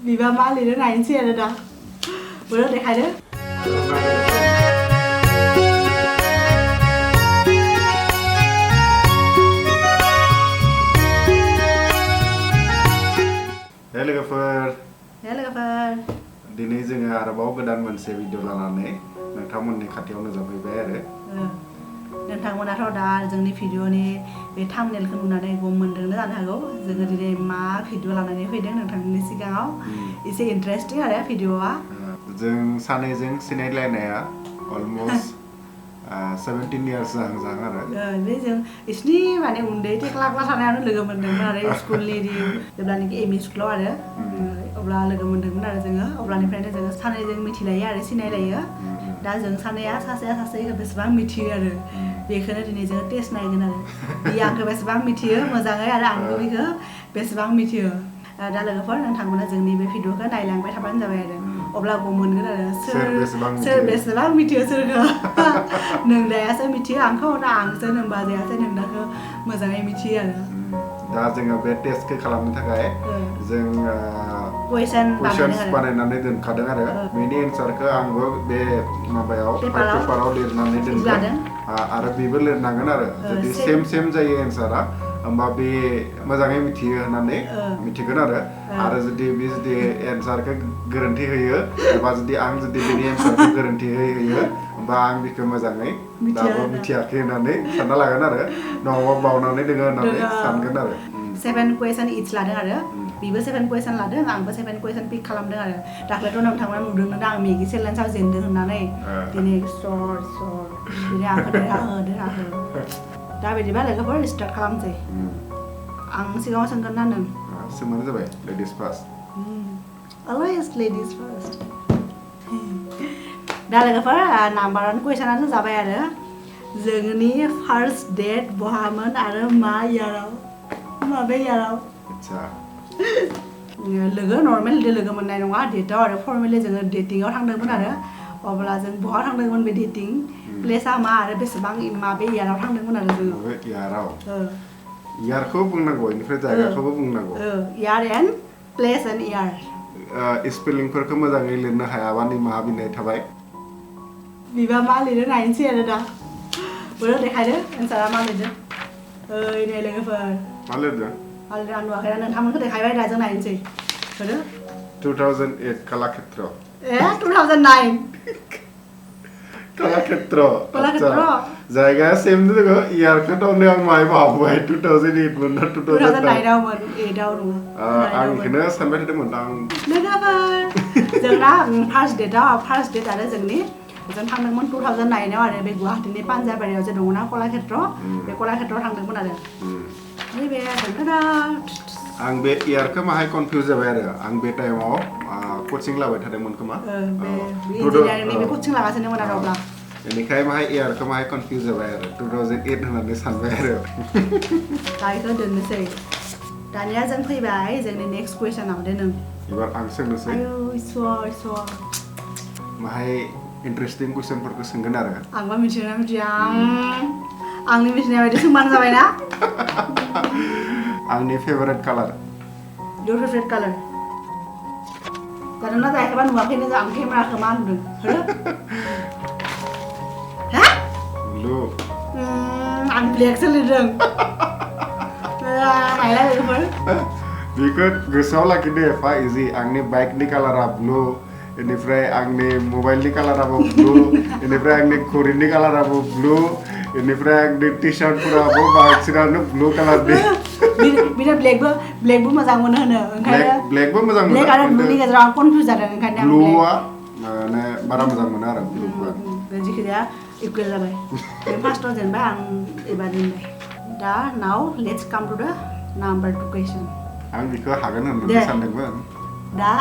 Biba मा लिरनो नायनोसै आरो दा बोरो देखायदो लोगोफोर दिनै जोङो आरोबाव गोदान मोनसे भिडिअ लानानै नोंथांमोननि खाथियाव नुजाफैबाय आरो नोंथांमोनाथ' दा जोंनि भिडिअनि बे थाम्बनेलखौ नुनानै गम मोनदोंनो जानो हागौ जोङो दिनै मा भिडिअ लानानै फैदों नोंथांमोननि सिगाङाव एसे इन्टारेस्टिं आरो भिडिअआ जों सानैजों सिनायलायनाया अलमस्ट 17 years जाहां आरो बे जों इसनि माने उन्दै टेक्ला क्लास थानायावनो लोगो मोनदोंमोन आरो स्कुलनि जेब्लानोखि एमइ स्कुलाव आरो अब्ला लोगो मोनदोंमोन आरो जोङो अब्लानिफ्रायनो जोङो सानैजों मिथिलायो आरो सिनायलायो दा जों सानैया सासेया सासेखौ बेसेबां मिथियो आरो बेखौनो दिनै जोङो टेस्ट नायगोन आरो बियो आंखौ बेसेबां मिथियो मोजाङै आरो आंबो बेखौ बेसेबां मिथियो दा लोगोफोर नोंथांमोना जोंनि बे भिडिअखौ नायलांबाय थाबानो जाबाय आरो अब्ला गम मोनगोन आरो सोर बेसेबां मिथियो सोरखौ नोंदायासो मिथियो आंखौ ना आंसो नोंबाजैयासो नोंदाखौ मोजाङै मिथियो आरो दा जोङो बे टेस्टखौ खालामनो थाखाय जों कुइसन्स बानायनानै दोनखादों आरो बेनि एन्सारखौ आंबो बे माबायाव पेपाराव लिरनानै दोनगोन आरो बेबो लिरनांगोन आरो जुदि सेम जायो एन्सारा होमबा बे मोजाङै मिथियो होननानै मिथिगोन आरो जुदि बे जुदि एन्सारखौ गोरोन्थि होयो एबा जुदि आं जुदि बेनि एन्सारखौ गोरोन्थि होयो होमबा आं बेखौ मोजाङै दाबो मिथियाखै होननानै सानना लागोन आरो नङाबा बावनानै दोङो होननानै सानगोन आरो 7 कुइसन इच लादों आरो बिबो 7 कुइसन लादों आंबो 7 कुइसन पिक खालामदों आरो दाख्लैथ' नोंथांमोना नुदोंनो दा आं मेगि चेलेन्जआव जेनदों होननानै दिनै दिनै आंखौ देरहाहो दा बिदिबा लोगोफोर स्टार्ट खालामसै आं सिगाङाव सोंगोन ना नों सोंबानो जाबाय ladies first always ladies first दा लोगोफोर नाम्बार 1 कुइसनानो जाबाय आरो जोंनि फार्स्ट डेट बहामोन आरो मा इयाराव माबे इयाराव आच्छा लोगो नर्मेल लोगो मोननाय नङा डेटआव आरो फर्मेलि जोङो डेटिंआव थांदोंमोन आरो अब्ला जों बहा थांदोंमोन बे डेटिं प्लेसआ मा आरो बेसेबां माबे इयाराव थांदोंमोन आरो जोङो इयाराव इयारखौ बुंनांगौ इनिफ्राय जायगाखौबो बुंनांगौ year and place and year स्पेलिंफोरखौ मोजाङै लिरनो हायाबा निमाहा बिनाय थाबाय बिबा मा लिरनो नायनोसै आरो दा बोरो देखायदो एन्सारा मा लिरदों ओइ नै लोगोफोर मा लिरदों आं नुवाखैना नोंथांमोनखौ देखायबाय दा जों नायनोसै होदो 2008 कलाक्षेत्र 2009 कलाक्षेत्र जायगा सेम दङ इयारखौ दंनो आं माय बावबाय 2008 मोन ना 2009 आवमोन 8 आव नङा आं इखौनो सानबाय थादोंमोन आं लोगोफोर जोंना फार्स्ट डेट आरो जोंनि जों थांदोंमोन 2009 आव आरो बे गुवाहाटीनि पान्जाबारियाव जे दङना कलाक्षेत्र बे कलाक्षेत्रआव थांदोंमोन आरो नैबे आं बे इयारखौ माहाय कनफिउज जाबाय आरो आं बे टाइमाव कोचिं लाबाय थादोंमोन खोमा इन्जिनियारिंनि बे कोचिं लागासिनोमोन आरो अब्ला बेनिखाय माहाय इयारखौ माहाय कनफिउज जाबाय आरो 2008 होननानै सानबाय आरो दाइखौ दोननोसै दानिया जों फैबाय जोंनि नेक्स्ट कुइसनाव दे नों एबार आं सोंनोसै आयौ इसर माहाय इन्टारेस्टिं कुइसनफोरखौ सोंगोन आरो आंबा मिथियोना मिथिया आंनि मिथिनाय बायदि सोंबानो जाबाय ना आंनि फेभरेट कालार योर फेभरेट कालार जादोंना जायाखैबा नुवाखैनो आं केमेराखौ मा नुदों हो ब्लु आं ब्लेकसो लिरदों नायला लोगोफोर बेखौ गोसोआव लाखिदो एफा इजि आंनि बाइकनि कालारा ब्लु बेनिफ्राय आंनि मबाइलनि कालाराबो ब्लु बेनिफ्राय आंनि घरिनि कालाराबो ब्लु बेनिफ्राय आंनि टि-शार्टफोराबो बांसिनानो ब्लु कालारनि बिनो ब्लेकबो मोजां मोनो होनो ओंखायनो ब्लेकबो मोजां मोनो ब्लेक आरो ब्लुनि गेजेराव आं कनफ्यूज जादों ओंखायनो आं ब्लुआ माने बारा मोजां मोनो आरो ब्लुखौ जिखिजाया इकुवेल जाबाय बे फार्स्टआव जेनेबा आं एबार दोनबाय दा नाउ लेट्स काम टु द नाम्बार 2 कुइसन आं बेखौ हागोन होननानै सानदोंमोन दा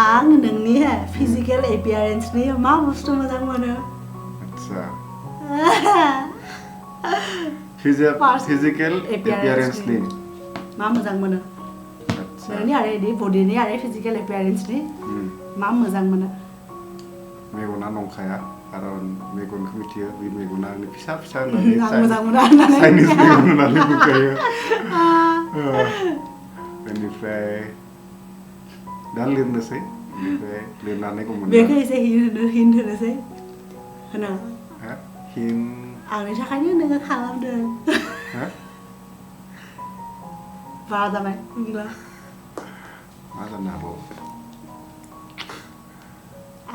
आं नोंनि फिजिकेल एपियारेन्सनि मा बुस्थु मोजां मोनो आच्छा फिजिकेल एपियारेन्सनि मा मोजां मोनो नोंनि आरो इदि बडिनि आरो फिजिकेल एपियारेन्सनि मा मोजां मोनो मेगना नंखाया खारन मेगनखौ मिथियो बे मेगना आंनि फिसा होननानै मोजां मोनो होननानै चाइनिज मेगन होननानै बुंखायो बेनिफ्राय दा लिरनोसै ओमफ्राय लिरनानै मोनगोन बेखौ एसे हिन होनोसै होना हिन आंनि थाखायनो नोङो खालामदों बारा जाबाय बुंला मा जानो हागौ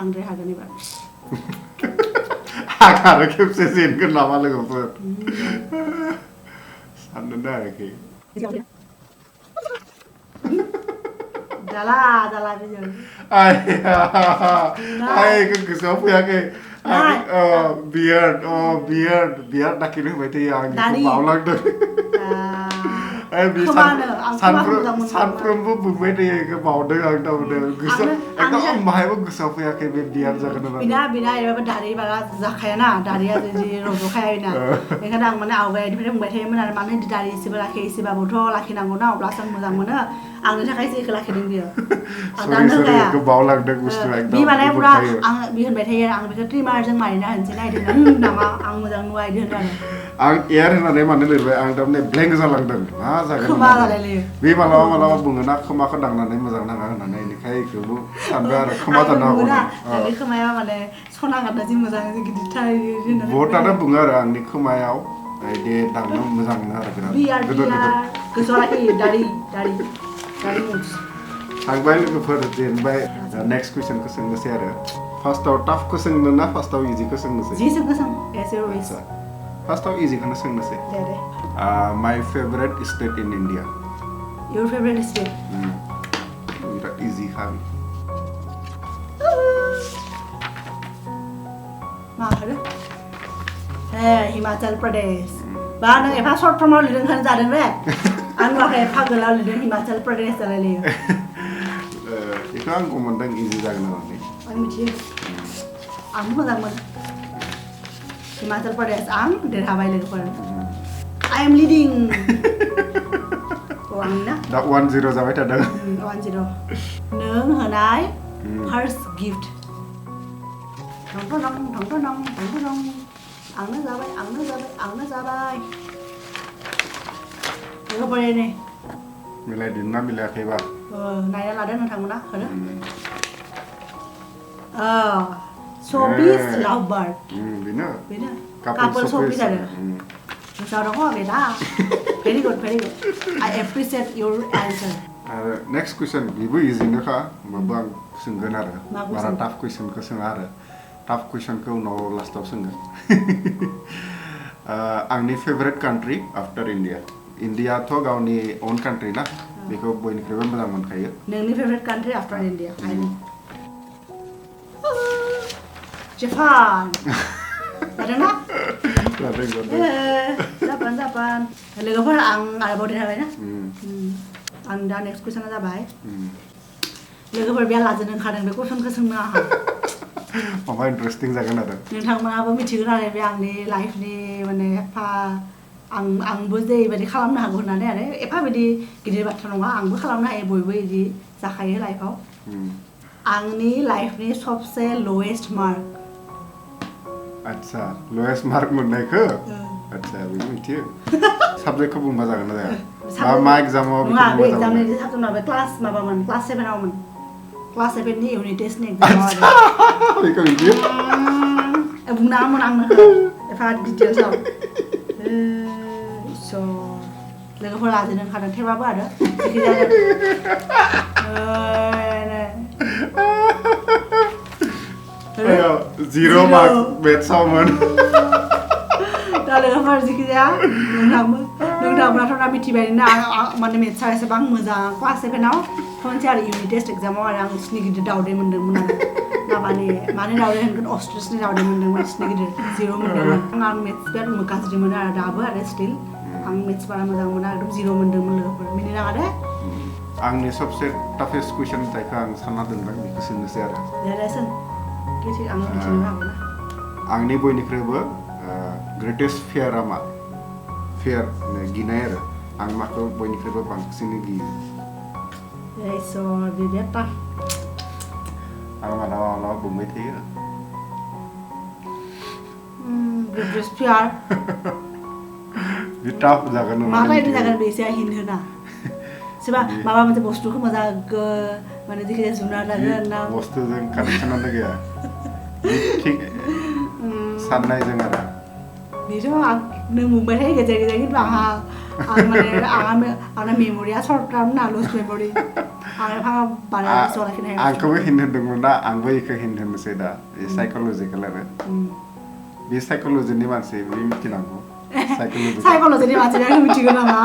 आंद्राय हागोन एबार आं आरो खेबसे जेनगोन नामा लोगोफोर साननोनो हायाखै जाला बेजों आइ गोसोआव फैयाखै बियार्ड नाखिनो होबाय थायो आं बेखौ बावलांदों सानफ्रोमबो बुंबाय थायो बेखौ बावदों आं थारमाने गोसोआव एकदम बाहायबो गोसोआव फैयाखै बे बियार्ड जागोन बिना एरैबाबो दारि बारा जाखायाना दारिया जुदि रज'खायाना बेखायनो आं माने आवगायनिफ्राय बुंबाय थायोमोन आरो मानो बिदि दारि एसेबो लाखियो एसेबाबोथ' लाखिनांगौना अब्लासो आं मोजां मोनो आंनि थाखायसो बेखौ लाखिदों बियो आं दानो होखाया बावलांदों बुस्थुआ एकदम बि माने पुरा आं बि होनबाय थायो आं बेखौ ट्रिमारजों मारिना होनोसै नायदों नामा आं मोजां नुवा इदि होनो आरो आं एयार होनानै मानो लिरबाय आं थारमाने ब्लेंक जालांदों मा जागोन खोमा जालायलायो बे मालाबा बुङोना खोमाखौ दांनानै मोजां नाङा होननानै बेनिखाय बेखौबो सानबाय आरो खोमा जानो हागौ आंनि खोमाया माने सना गानना जि मोजां गिदिरथार बहुतानो बुङो आरो आंनि खोमायाव बिदि दांनो मोजां मोनो आरो बिराद गोसोआव लाखियो दारि थांबाय लोगोफोर जेनबाय नेक्स्ट कुइसनखौ सोंनोसै आरो फार्स्टआव टाफखौ सोंनो ना फार्स्टआव इजिखौ सोंनोसै जिखौ सों एसे फार्स्टआव इजिखौनो सोंनोसै दे माय favourite state in India your favourite state बिराद इजि खाबि मा होनो हिमाचल प्रदेश बा नों एफा सर्ट फर्माव लिरदों खानो जादों बे आं माखाय एफा गोलाव लिरदों हिमाचल प्रदेश जालायलायो बेखौ आंखौ मोनदों इजि जागोन होननानै आं मिथियो आंबो मोजां मोनो हिमाचल प्रदेश आं देरहाबाय लोगोफोर आइ एम लिडिं आंना दा 1-0 जाबाय थादों 1-0 नों होनाय फार्स्ट गिफ्ट आंनो जाबाय लोगोफोर नै मिलायदोंना मिलायाखैबा नायना लादो नोंथांमोना होनो showpiece love bird बेनो couple showpiece आरो गोसोआव दङ बेना very good I appreciate your answer आरो नेक्स्ट कुइसन बेबो इजिनोखा होमबाबो आं सोंगोन आरो बारा टाफ कुइसनखौ सोङा आरो टाफ कुइसनखौ उनाव लास्टाव सोंगोन आंनि फेभरेट कान्ट्रि आफ्टार इन्डियाथ' गावनि अन कान्ट्रि ना बेखौ बयनिख्रुइबो मोजां मोनखायो नोंनि favourite country after India Japan जादोंना जापान लोगोफोर आं आरोबाव देरहाबायना आं दा नेक्स्ट कुइसना जाबाय लोगोफोर बेया लाजों ओंखारदों बे कुइसनखौ सोंनो आंहा माबा इन्टारेस्टिं जागोन आरो नोंथांमोनाबो मिथिगोन आरो बे आंनि लाइफनि माने एफा आंबो जेरैबायदि खालामनो हागौ होननानै आरो एफा बिदि गिदिर बाथ्रा नङा आंबो खालामनो हायो बयबो बिदि जाखायो लाइफआव आंनि लाइफनि सबसे लवेस्ट मार्क आच्छा लवेस्ट मार्क मोननायखौ आच्छा बेखौ मिथियो साबजेक्टखौ बुंबा जागोन ना जाया मा एग्जामाव नङा बे एग्जामनि साबजेक्ट क्लास माबामोन क्लास 7आवमोन क्लास 7नि इउनिट टेस्टनि एग्जामाव आरो बेखौ मिथियो बुंनाङामोन आंनो एफा डिटेल्सआव लोगोफोर लाजों ओंखारदों थेवबाबो आरो जिर' मार्क मेथ्सआवमोन दा लोगोफोर जिखि जाया नोंथांमोनाथ' दा मिथिबाय ना माने मेथ्सआ एसेबां मोजां क्लास 7आव खनसे आरो इउनिट टेस्ट एग्जामाव आरो आं स्नि गिदिर दावदै मोन्दोंमोन आरो माने दावदै होनगोन अस्ट्रिसनि दावदै मोन्दोंमोन स्नि गिदिर 0 मोन्दोंमोन आं मेथ्स बिराद गाज्रि मोनो आरो दाबो आरो स्टिल आं मेथ्स बारा मोजां मोना एकदम 0 मोन्दोंमोन लोगोफोर मिनिनाङा दे आंनि सबसे टाफेस्ट कुइसन जायखौ आं सानना दोनदों बेखौ सोंनोसै आरो आंनि बयनिख्रुइबो ग्रेटेस्ट फियारा मा फियार गिनाय आरो आं माखौ बयनिख्रुइबो बांसिनै गियो आं मालाबा बुंबाय थायो ग्रेटेस्ट फियार बे टाफ जागोन माबायदि जागोन बेसे हिन होना सोरबा माबा मोनसे बुस्थुखौ मोजां माने जिखिजाया जुनार लागोन ना बुस्थुजों कानेक्सनानो गैया थिग साननायजों आरो बेथ' आं नों बुंबाय थायो गेजेर गेजेर खिन्थु आंना मेम'रिया सर्ट टार्म ना लुज मेम'रि आं बारा जलाखिनो हाया आंखौबो हिन्ट होनदोंमोन ना आंबो इखौ हिन्ट होनोसै दा साइक'लजिकेल आरो बे साइक'लजिनि मानसि बे मिथिनांगौ साइक'लजिनि मानसिया मिथिगौ नामा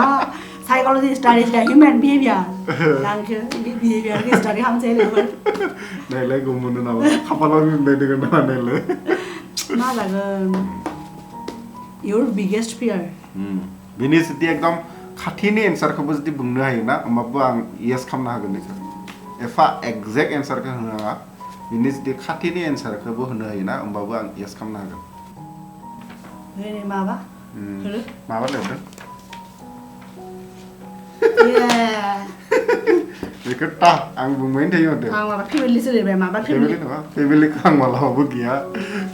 साइक'लजि स्टाडिज दा हिउमेन बिहेभियार आंखौ बिहेभियारखौ स्टाडि खालामसै लोगो नायलाय गुमुनो नामा खाफालाव मिलाय दोगोन नामा नायलाय मा जागोन your biggest fear बिनि जुदि एकदम खाथिनि एन्सारखौबो जुदि बुंनो हायोना होमबाबो आं येस खालामनो हागोन बेखौ एफा एक्जेक्ट एन्सारखौ होनो हाया बिनि जुदि खाथिनि एन्सारखौबो होनो हायोना होमबाबो आं येस खालामनो हागोन माबा लिरदों बेखौ टा आं बुंबायनो थायो होनदों आं माबा फेमिलिसो लिरबाय माबा फेमिलि नङा फेमिलिखौ आं मालाबाबो गैया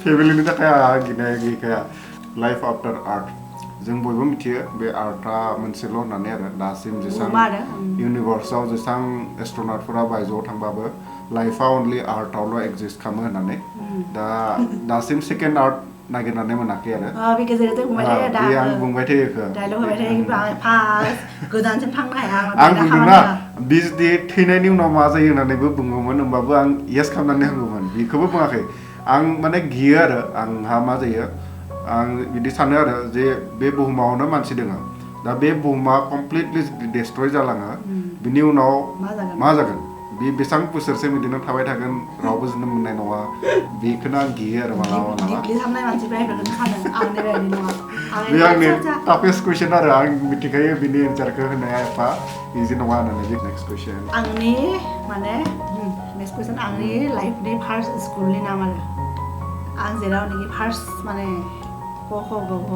फेमिलिनि थाखाय आंहा गिनाया गैखाया लाइफ आफ्टार आर्ट जों बयबो मिथियो बे आर्टआ मोनसेल' होननानै आरो दासिम जेसां इउनिभार्सआव जेसां एस्ट्र'नटफोरा बायजोआव थांबाबो लाइफआ अनलि आर्टआवल' एक्जिस्ट खालामो होननानै दासिम सेकेन्ड आर्ट नागिरनानै मोनाखै आरो बे गेजेरजों बुंबाय थायो दा आं बुंबाय थायो बेखौ डायलग होबाय थायो खिन्थु आं फार्स्ट गोजानसिम थांनो हाया आं बुंदोंना बि जुदि थैनायनि उनाव मा जायो होननानैबो बुङोमोन होमबाबो आं येस खालामनानै होगौमोन बेखौबो बुङाखै आं माने गियो आरो आंहा मा जायो आं बिदि सानो आरो जे बे बुहुमावनो मानसि दङ दा बे बुहुमा कमप्लिटलि डिस्ट्रय जालाङो बिनि उनाव मा जागोन बे बेसेबां बोसोरसिम बिदिनो थाबाय थागोन रावबो जोनोम मोननाय नङा बेखौनो आं गियो आरो मालाबा बे आंनि टाफेस्ट कुइसन आरो आं मिथिखायो बिनि एन्सारखौ होनाया एफा इजि नङा होननानै बे नेक्स्ट कुइसन आंनि माने नेक्स्ट कुइसन आंनि लाइफनि फार्स्ट स्कुलनि नाम आरो आं जेरावनोखि फार्स्ट माने क ख ग घ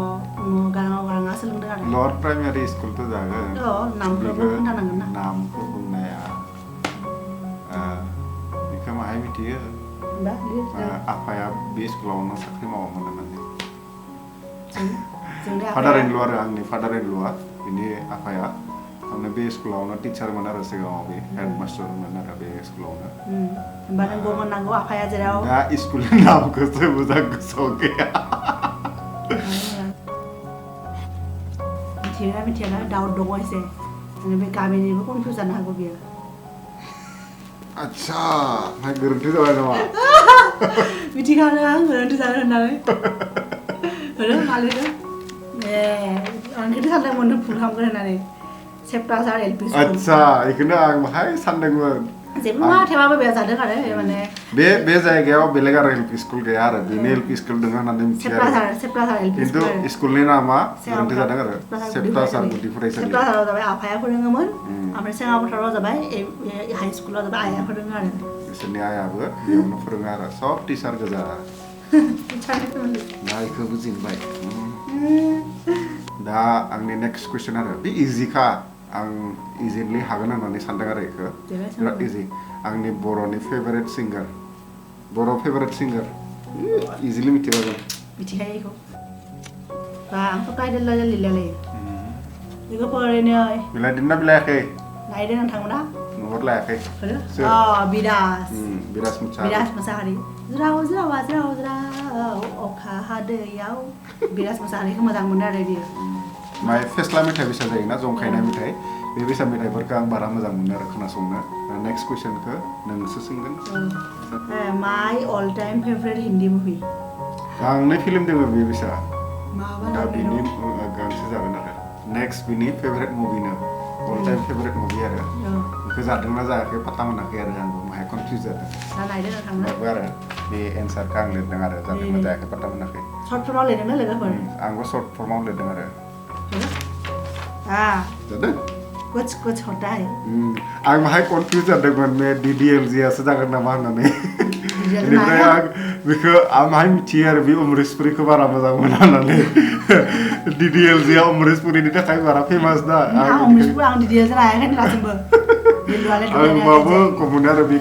गाराङा सोलोंदों आरो ल'आर प्राइमारि स्कुलथ' जागोन नामखौबो खोन्थानांगोन ना नामखौ बुंनाया बेखौ माहाय मिथियो आफाया बे स्कुलावनो साख्रि मावोमोन होननानै फादार इन ल' आरो आंनि फादार इन ल'आ बिनि आफाया माने बे स्कुलावनो टिचारमोन आरो सिगाङाव बे हेडमास्टारमोन आरो बे स्कुलावनो होमबा नों गमन नांगौ आफाया जेराव दा स्कुलनि नामखौसो मोजां गोसोआव गैया मिथिया दाउट दङ एसे बे गामिनिबो कनफिउज जानो हागौ बियो आच्छा आमफ्राय गोरोन्थि जाबाय नामा मिथिखानो आं गोरोन्थि जागोन होननानै मा लिरदों आं खिन्थु सानदोंमोन नों फुल खालामगोन होननानै सेप्टासार एल पि स्कुल आच्छा बेखौनो आं बाहाय सानदोंमोन जेबो नङा थेवबाबो बेयाव जादों आरो माने बे जायगायाव बेलेग आरो एल पि स्कुल गैया आरो बेनि एल पि स्कुल दङ होननानै मिथियो सेप्टासार एल पि खिन्थु स्कुलनि नामा गोरोन्थि जादों आरो सेप्टासार गुदि फरायसालि सेप्टासाराव जाबाय आफाया फोरोङोमोन ओमफ्राय सेङापथाराव जाबाय हाइ स्कुलाव जाबाय आइया फोरोङो आरो बिसोरनि आइयाबो बेयावनो फोरोङो आरो सब टिचार गोजा ना बेखौ बुजिबाय दा आंनि नेक्स्ट कुइसन आरो बे इजिखा आं इजिलि हागोन होननानै सानदों आरो बेखौ बिराद इजि आंनि बर'नि फेभारेट सिंगार इजिलि मिथिबागोन मिथिखायो बेखौ आंथ' टाइटेल लिरलाय बेखौ फरायनो बिलायदोंना बिलायाखै नायदों नोंथांमोना नुहर लायाखै बिराज मोसाहारि ज्राव ज्रावा ज्राव ज्राव अखा हादैयाव बिराज मोसाहारिखौ मोजां मोनो आरो बियो माय फेस्ला मेथाइ बैसा जायोना जंखायनाय मेथाइ बे बैसा मेथाइफोरखौ आं बारा मोजां मोनो आरो खोनासंनो नेक्स्ट कुइसनखौ नोंसो सोंगोन my all time favourite Hindi movie गांनै फिल्म दङ बे बैसा माबा दा बिनि गांसो जागोन आरो नेक्स्ट बिनि फेभरेट मुभिनो अल टाइम फेभरेट मुभि आरो बेखौ जादोंना जायाखै पात्ता मोनाखै आरो आंबो माहाय कनफिउज जादों आरो बे एन्सारखौ आं लिरदों आरो जादोंना जायाखै पात्ता मोनाखै सर्ट फर्माव लिरदोंना लोगोफोर आंबो सर्ट फर्माव लिरदों आरो जादों कुछ होता है आं माहाय कनफिउज जादोंमोन बे DDLGआसो जागोन नामा होननानै बेनिफ्राय आं बेखौ आं माहाय मिथियो आरो बे अमरिशपुरिखौ बारा मोजां मोना होननानै DDLGआ अमरिशपुरिनि थाखाय बारा फेमास ना आं DDLG नायाखै दासिमबो आंबाबो कमन आरो बे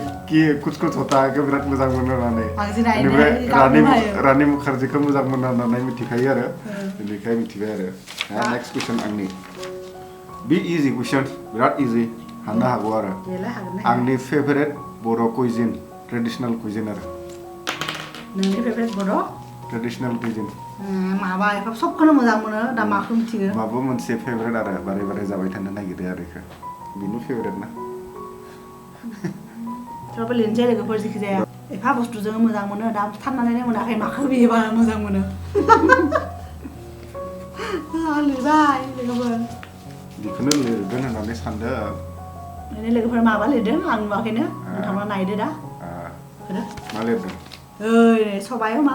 कुछ होता है बिराद मोजां मोनो होननानै बेनिफ्राय रानि मुखार्जीखौ मोजां मोनो होननानै मिथिखायो आरो बेनिखाय मिथिबाय आरो नेक्स्ट कुइसन आंनि बे इजि कुइसन बिराद इजि हानो हागौ आरो देलाय हागोन आंनि फेभारेट बर' कुइजिन ट्रेडिशनेल कुइजिन आरो नोंनि फेभारेट बर' ट्रेडिशनेल कुइजिन माबा एफा सबखौनो मोजां मोनो दा माखौ मिथिगो माबो मोनसे फेभारेट आरो बारे बारे जाबाय थानो नागिरो आरो इखो बिनि फेभारेट ना थेवबो लिरनोसै लोगोफोर जेखि जाया एफा बुस्थुजों मोजां मोनो दा साननानैनो मोनाखै माखौ बियो बारा मोजां मोनो लिरबाय लोगोफोर बेखौनो लिरगोन होननानै सानदों ओरैनो लोगोफोर माबा लिरदों आं नुवाखैनो नोंथांमोना नायदो दा मा लिरदों ओइ सबाय अमा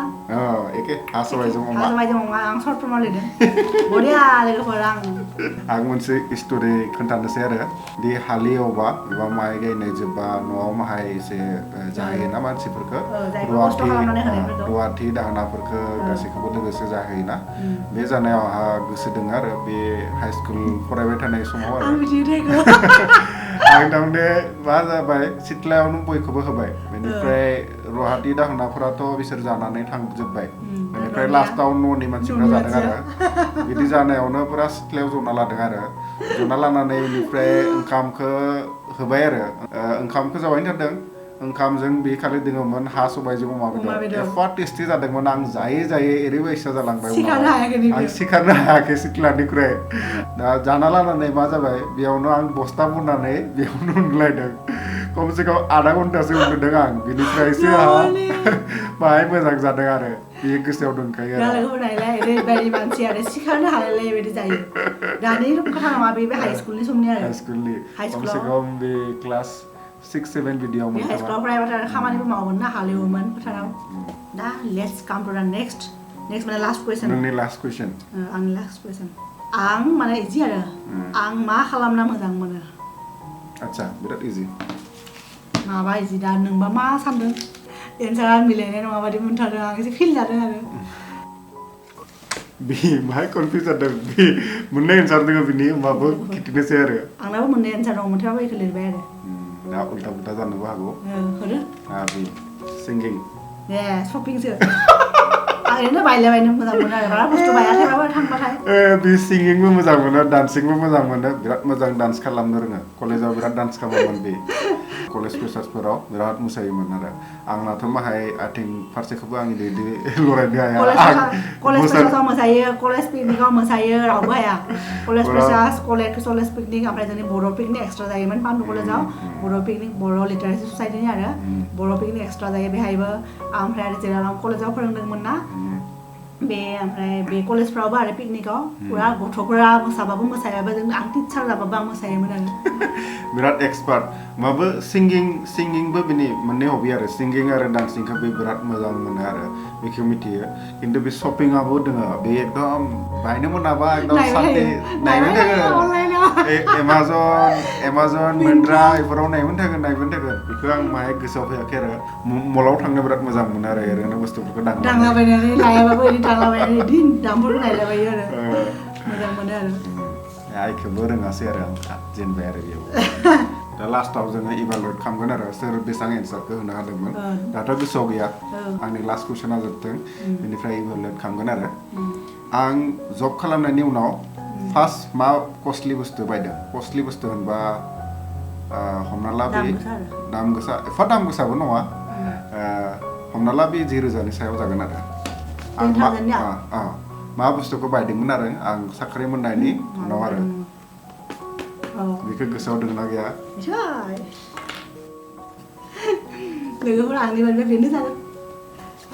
एखे हा सबायजों अमा आं सर्ट फर्माव लिरदों बरिया लोगोफोर आं मोनसे स्ट'रि खोन्थानोसै आरो बे हालेवबा एबा माइ गायनाय जोब्बा न'आव माहाय एसे जाहैयोना मानसिफोरखौ रुवाथि दाहोनाफोरखौ गासैखौबो लोगोसे जाहैयोना बे जानायाव आंहा गोसो दङ आरो बे हाइ स्कुल फरायबाय थानाय समाव आरो आं थारमाने मा जाबाय सिथ्लायावनो बयखौबो होबाय बेनिफ्राय रुवाथि दाहोनाफोराथ' बिसोर जानानै थांजोब्बाय बेनिफ्राय लास्टाव न'नि मानसिफ्रा जादों आरो बिदि जानायावनो पुरा सिथ्लायाव जना लादों आरो जना लानानै बेनिफ्राय ओंखामखौ होबाय आरो ओंखामखौ जाबाय थादों ओंखामजों बे खालि दङमोन हा सबायजों अमा बेदर एफा टेस्टि जादोंमोन आं जायै जायै ओरैबायसा जालांबाय आं सिखारनो हायाखै सिथ्लानिफ्राय दा जाना लानानै मा जाबाय बेयावनो आं बस्ता बनानै बेयावनो उन्दुलायदों खमसे खम आधा घन्टासो उन्दुदों आं बिनिफ्रायसो बाहाय मोजां जादों आरो बे गोसोआव दंखायो आरो ओरैबायदि मानसि आरो सिखारनो हालायलाय बायदि जायो दानि खोथा नङा बे हाइ स्कुलनि समनि आरो हाइ स्कुलनि खमसे खम बे क्लास 6-7 बिदियाव मोन हाइ स्कुलाव फरायबाथाय आरो खामानिबो मावोमोन ना हालेवोमोन फोथाराव दा लेट्स काम टु द नेक्स्ट माने लास्ट कुइसन नोंनि लास्ट कुइसन आंनि लास्ट कुइसन आं माने इजि आरो आं मा खालामना मोजां मोनो आच्छा बिराद इजि माबा इजि दा नोंबा मा सानदों एन्सारा मिलायनाय नङा बादि मोनथारदों आं एसे फिल जादों आरो बे बाहाय कनफिउज जादों बे मोननै एन्सार दङ बिनि होमबाबो खिथिनोसै आरो आंनाबो मोननै एन्सार दङ थेवबो बेखौ लिरबाय आरो दा उल्टा उल्टा जानोबो हागौ होदो बे सिंगिं शपिंसो ओरैनो बायलाबायनो मोजां मोनो आरो बारा बुस्थु बायाखैबाबो थांबाथाय बे सिंगिंबो मोजां मोनो डान्सिंबो मोजां मोनो बिराद मोजां डान्स खालामनो रोङो कलेजाव बिराद डान्स खालामोमोन बे कलेज फ्रेसार्सफोराव बिराद मोसायोमोन आरो आंनाथ' माहाय आथिं फारसेखौबो आं बिदि लरायनो हाया कलेज फ्रेसार्सआव मोसायो कलेज पिकनिकआव मोसायो रावबो हाया कलेज फ्रेसार्स कलेज पिकनिक ओमफ्राय जोंनि बर' पिकनिक एक्सट्रा जायोमोन पान्डु कलेजाव बर' पिकनिक बर' लिटारेसि ससाइटिनि आरो बर' पिकनिक एक्सट्रा जायो बेहायबो ओमफ्राय आरो जेराव कलेजाव फोरोंदोंमोन ना बे ओमफ्राय बे कलेजफ्रावबो आरो पिकनिकआव पुरा गथ'फोरा मोसाबाबो मोसायाबो जों आं टिचार जाबाबो आं मोसायोमोन आरो बिराद एक्सपार्ट माबो सिंगिंबो बिनि मोननै हबि आरो सिंगिं आरो डान्सिंखौ बे बिराद मोजां मोनो आरो बेखौ मिथियो खिन्थु बे शपिंआबो दङ बे एकदम बायनो मोनाबा एकदम सानदे नायबाय थागोन एमाजन मिन्ट्रा बेफोराव नायबाय थागोन बेखौ आं माहाय गोसोआव फैयाखै आरो मलाव थांनो बिराद मोजां मोनो आरो ओरैनो बुस्थुफोरखौ दांलाबायनानै लायाबाबो ओरैनो दांलाबायनानै दिन दामफोरखौ नायलाबायो आरो मोजां मोनो आरो आइखौबो रोङासै आरो आं जेनबाय आरो बेयाव दा लास्टाव जोङो इभालुएट खालामगोन आरो सोर बेसेबां एन्सारखौ होनो हादोंमोन दाथ' गोसोआव गैया आंनि लास्ट कुइसना जोबदों बेनिफ्राय इभालुएट खालामगोन आरो आं जब खालामनायनि उनाव फार्स्ट मा कस्टलि बुस्थु बायदों कस्टलि बुस्थु होनबा हमना ला बे दाम गोसा एफा दाम गोसाबो नङा हमना ला बे 1000नि सायाव जागोन आरो आं मा बुस्थुखौ बायदोंमोन आरो आं साख्रि मोननायनि उनाव आरो बेखौ गोसोआव दंना गैया लोगोफोर आंनि बायदि बेनो जागोन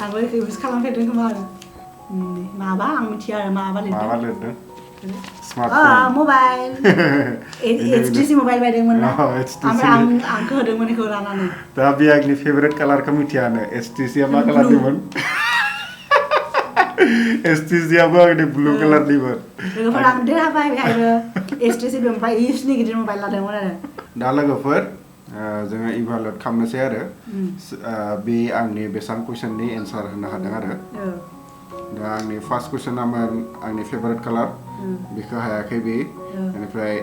आंबो बेखौ इउज खालामफेरदों खोमा आरो माबा आं मिथिया आरो माबा लिरदों मबाइल HTC मबाइल बायदोंमोन ना ओमफ्राय आंखौ होदोंमोन बेखौ लानानै दा बे आंनि फेभरेट कालारखौ मिथियानो HTCआ मा कालारनिमोन HTCआबो आंनि ब्लु कालारनिमोन लोगोफोर आं देरहाबाय बेहायबो HTC ओमफ्राय इउसनि गिदिर मबाइल लादोंमोन आरो दा लोगोफोर जोङो इभालुएट खालामनोसै आरो बे आंनि बेसेबां कुइसननि एन्सार होनो हादों आरो दा आंनि फार्स्ट कुइसनामोन आंनि फेभरेट कालार बेखौ हायाखै बे बेनिफ्राय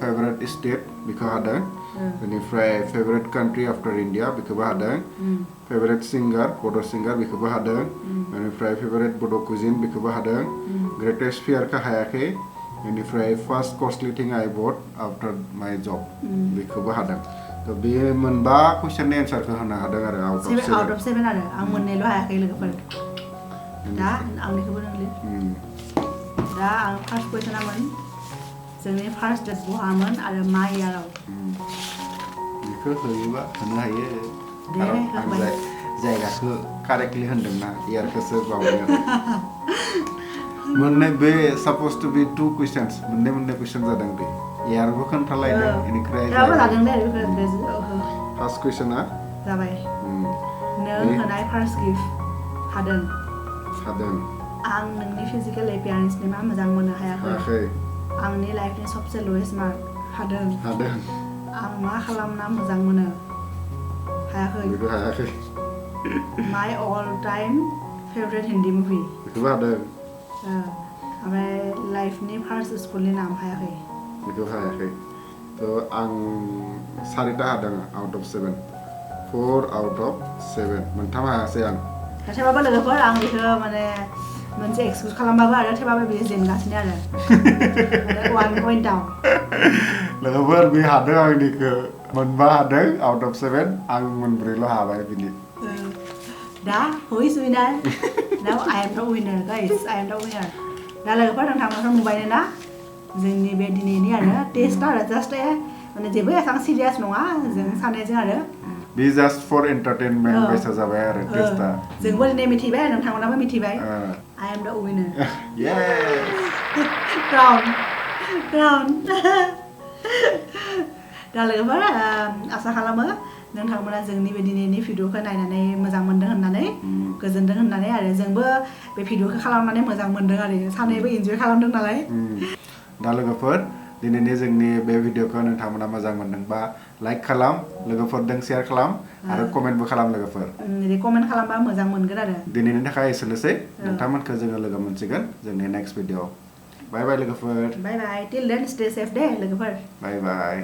फेभरेट स्टेट बेखौ हादों बेनिफ्राय फेभरेट कान्ट्रि आफ्टार इन्डिया बेखौबो हादों फेभरेट सिंगार बड' सिंगार बेखौबो हादों बेनिफ्राय फेभरेट बड' कुजिन बेखौबो हादों ग्रेटेस्ट फियारखौ हायाखै बेनिफ्राय फार्स्ट कस्टलि थिं आइ बट आफ्टार माय जब बेखौबो हादों थ' बे मोनबा कुइसननि एन्सारखौ होनो हादों आरो आउट अफ 7 आरो आं मोननैल' हायाखै लोगोफोर दा आंनिखौबो नों लिर दा आं फार्स्ट कुइसनामोन जोंनि फार्स्ट डेट बहामोन आरो मा इयाराव बेखौ होयोबा होनो हायो दे आं जायगाखौ कारेक्टलि होनदोंना इयारखौसो बावदों मोननै बे सापोज टु बी 2 क्वेश्चंस मोननै कुइसन जादों बे इयारबो खोन्थालायदों बेनिफ्राय दाबो जादों दे बेखौ फार्स्ट कुइसना जाबाय नों होनाय फार्स्ट गिफ्ट हादों आं नोंनि फिजिकेल एपियारेन्सनि मा मोजां मोनो हायाखै आंनि लाइफनि सबसे लवेस्ट मार्क हादों आं मा खालामना मोजां मोनो हायाखै my all time favourite Hindi movie बेखौबो हादों ओमफ्राय लाइफनि फार्स्ट स्कुलनि नाम हायाखै थ' आं 4टा हादों आउट अफ 7 4 आउट अफ 7 मोनथाम हायासै आं थेवबाबो लोगोफोर आं बेखौ माने मोनसे एक्सकिउज खालामबाबो आरो थेवबाबो बियो जेनगासिनो आरो 1 पइन्टआव लोगोफोर बे हादों आंनिखौ मोनबा हादों आउट अफ 7 आं मोनब्रैल' हाबाय बिनि दा who is winner? Now I am the winner guys, I am the winner. दा लोगोफोर नोंथांमोनथ' नुबाय ना जोंनि बे दिनैनि आरो टेस्ट आरो जास्ट माने जेबो एसां सिरियास नङा जों सानैजों आरो बे जास्ट फर एन्टारटेनमेन्ट बायसा जाबाय आरो टेस्टआ जोंबो दिनै मिथिबाय नोंथांमोनाबो मिथिबाय I am the winner. Yes. Crown. दा लोगोफोर आसा खालामो नोंथांमोना जोंनि बे दिनैनि भिडिअखौ नायनानै मोजां मोनदों होननानै गोजोनदों होननानै आरो जोंबो बे भिडिअखौ खालामनानै मोजां मोनदों आरो सानैबो इन्जय खालामदों नालाय दा लोगोफोर दिनैनि जोंनि बे भिडिअखौ नोंथांमोना मोजां मोनदोंबा लाइक खालाम लोगोफोरजों शेयार खालाम आरो कमेन्टबो खालाम लोगोफोर कमेन्ट खालामबा मोजां मोनगोन आरो दिनैनि थाखाय एसेनोसै नोंथांमोनखौ जोङो लोगो मोनसिगोन जोंनि नेक्स्ट भिडिअ बाय बाय लोगोफोर बाय बाय टिल देन स्टे सेफ दे लोगोफोर बाय बाय